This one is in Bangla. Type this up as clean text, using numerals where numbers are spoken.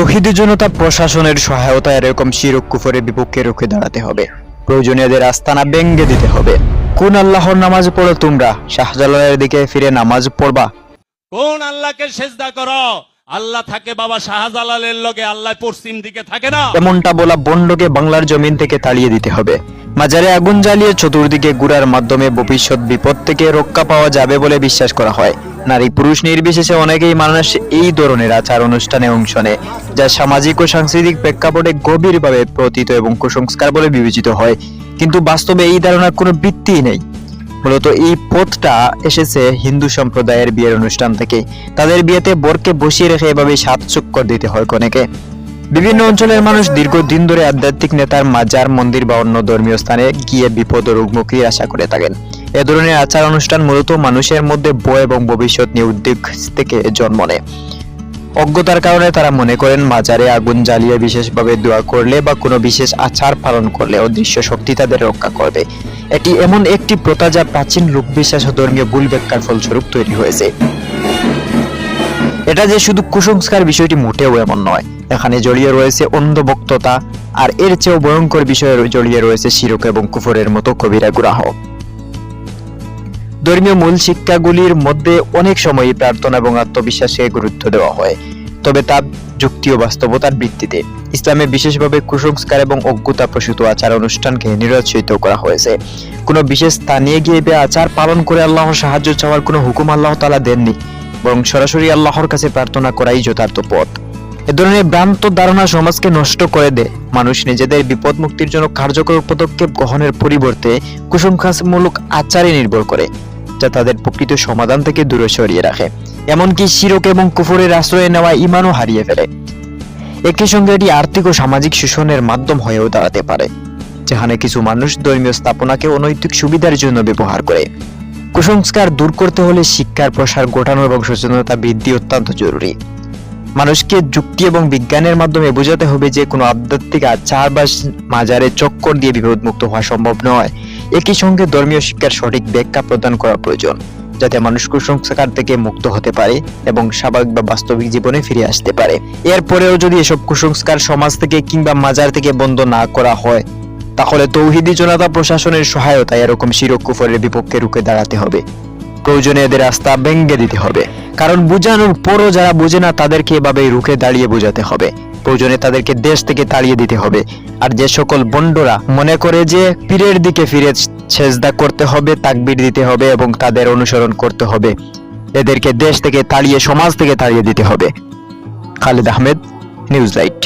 তৌহিদি জনতা প্রশাসনের সহায়তায় এরকম শিরক কুফরের বিপক্ষে রুখে দাঁড়াতে হবে। প্রয়োজনীয়দের আস্তানা ভেঙে দিতে হবে। কোন আল্লাহর নামাজ পড়ো তোমরা? শাহজালালের দিকে ফিরে নামাজ পড়বা? কোন আল্লাহকে সেজদা করো? আল্লাহ থাকে বাবা শাহজালালের লগে, আল্লাহ পশ্চিম দিকে থাকে না। এমনটা বলা বন্ডকে বাংলার জমিন থেকে তাড়িয়ে দিতে হবে। মাজারে আগুন জ্বালিয়ে চতুর্দিকে ঘুরার মাধ্যমে ভবিষ্যৎ বিপদ থেকে রক্ষা পাওয়া যাবে বলে বিশ্বাস করা হয়। নারী পুরুষ নির্বিশেষে অনেকেই মানুষ এই ধরনের আচার অনুষ্ঠানে অংশ নেয়, যা সামাজিক ও সাংস্কৃতিক প্রেক্ষাপটে গভীরভাবে প্রতীত এবং কুসংস্কার বলে বিবেচিত হয়। কিন্তু বাস্তবে এই ধারণার কোনো ভিত্তি নেই। মূলত এই পথটা এসেছে হিন্দু সম্প্রদায়ের বিয়ের অনুষ্ঠান থেকে। তাদের বিয়েতে বরকে বসিয়ে রেখে এভাবে সাত চক্কর দিতে হয় কনেকে। বিভিন্ন অঞ্চলের মানুষ দীর্ঘদিন ধরে আধ্যাত্মিক নেতার মাজার, মন্দির বা অন্য ধর্মীয় স্থানে গিয়ে বিপদ ও রোগমুক্তির আশা করে থাকেন। এ ধরনের আচার অনুষ্ঠান মূলত মানুষের মধ্যে ভয় এবং ভবিষ্যৎ নিয়ে উদ্বেগ থেকে জন্ম নেয়। অজ্ঞতার কারণে তারা মনে করেন মাজারে আগুন জ্বালিয়ে বিশেষভাবে দোয়া করলে বা কোনো বিশেষ আচার পালন করলে অদৃশ্য শক্তি তাদের রক্ষা করবে। এটি এমন একটি প্রথা যা প্রাচীন লোকবিশ্বাস ও ধর্মীয় ভুল ব্যাখ্যার ফলস্বরূপ তৈরি হয়েছে। এটা যে শুধু কুসংস্কার, বিষয়টি মোটেও এমন নয়। এখানে জড়িয়ে রয়েছে অন্ধভক্ততা, আর এর চেয়েও ভয়ঙ্কর বিষয়ে জড়িয়ে রয়েছে শিরক এবং কুফরের মতো কবিরা গুনাহ। ধর্মীয় মূল শিক্ষাগুলির মধ্যে অনেক সময় প্রার্থনা এবং আত্মবিশ্বাসকে গুরুত্ব দেওয়া হয়, তবে তা যুক্তি ও বাস্তবতার ভিত্তিতে। ইসলামে বিশেষভাবে কুসংস্কার এবং অজ্ঞতা প্রসূত আচার অনুষ্ঠানকে নিরুৎসাহিত করা হয়েছে। কোনো বিশেষ স্থানে গিয়ে আচার পালন করে আল্লাহর সাহায্য চাওয়ার কোনো হুকুম আল্লাহ তাআলা দেননি, বরং সরাসরি আল্লাহর কাছে প্রার্থনা করাই যথার্থ পথ। এ ধরনের ভ্রান্ত ধারণা সমাজকে নষ্ট করে দেয়। মানুষ নিজেদের বিপদ মুক্তির জন্য কার্যকর পদক্ষেপ গ্রহণের পরিবর্তে কুসংস্কারমূলক আচারে নির্ভর করে, যা তাদের প্রকৃত সমাধান থেকে দূরে সরিয়ে রাখে। এমনকি শিরক এবং কুফরের আশ্রয় নেওয়া ঈমানও হারিয়ে ফেলে। একই সঙ্গে এটি আর্থিক ও সামাজিক শোষণের মাধ্যম হয়েও দাঁড়াতে পারে, যেখানে কিছু মানুষ ধর্মীয় স্থাপনাকে অনৈতিক সুবিধার জন্য ব্যবহার করে। কুসংস্কার দূর করতে হলে শিক্ষার প্রসার ঘটানো এবং সচেতনতা বৃদ্ধি অত্যন্ত জরুরি। মানুষকে যুক্তি এবং বিজ্ঞানের মাধ্যমে বোঝাতে হবে যে কোনো আধ্যাত্মিক আচার বা মাজারে চক্কর দিয়ে বিপদমুক্ত হওয়া সম্ভব নয়। একই সঙ্গে ধর্মীয় শিক্ষার সঠিক ব্যাখ্যা প্রদান করা প্রয়োজন, যাতে মানুষ কুসংস্কার থেকে মুক্ত হতে পারে এবং স্বাভাবিক বা বাস্তবিক জীবনে ফিরে আসতে পারে। এরপরেও যদি এসব কুসংস্কার সমাজ থেকে কিংবা মাজার থেকে বন্ধ না করা হয়, তাহলে তৌহিদি জনতা প্রশাসনের সহায়তায় এরকম শিরক কুফরের বিপক্ষে রুখে দাঁড়াতে হবে। প্রয়োজনে এদের আস্থা ভেঙে দিতে হবে, কারণ বোঝানোর পরও যারা বোঝে না তাদেরকে এভাবে রুখে দাঁড়িয়ে বোঝাতে হবে। প্রয়োজনে তাদেরকে দেশ থেকে তাড়িয়ে দিতে হবে। আর যে সকল বন্ডরা মনে করে যে পীরের দিকে ফিরে সেজদা করতে হবে, তাকবীর দিতে হবে এবং তাদের অনুসরণ করতে হবে, এদেরকে দেশ থেকে তাড়িয়ে, সমাজ থেকে তাড়িয়ে দিতে হবে। Khalid Ahmed, news light.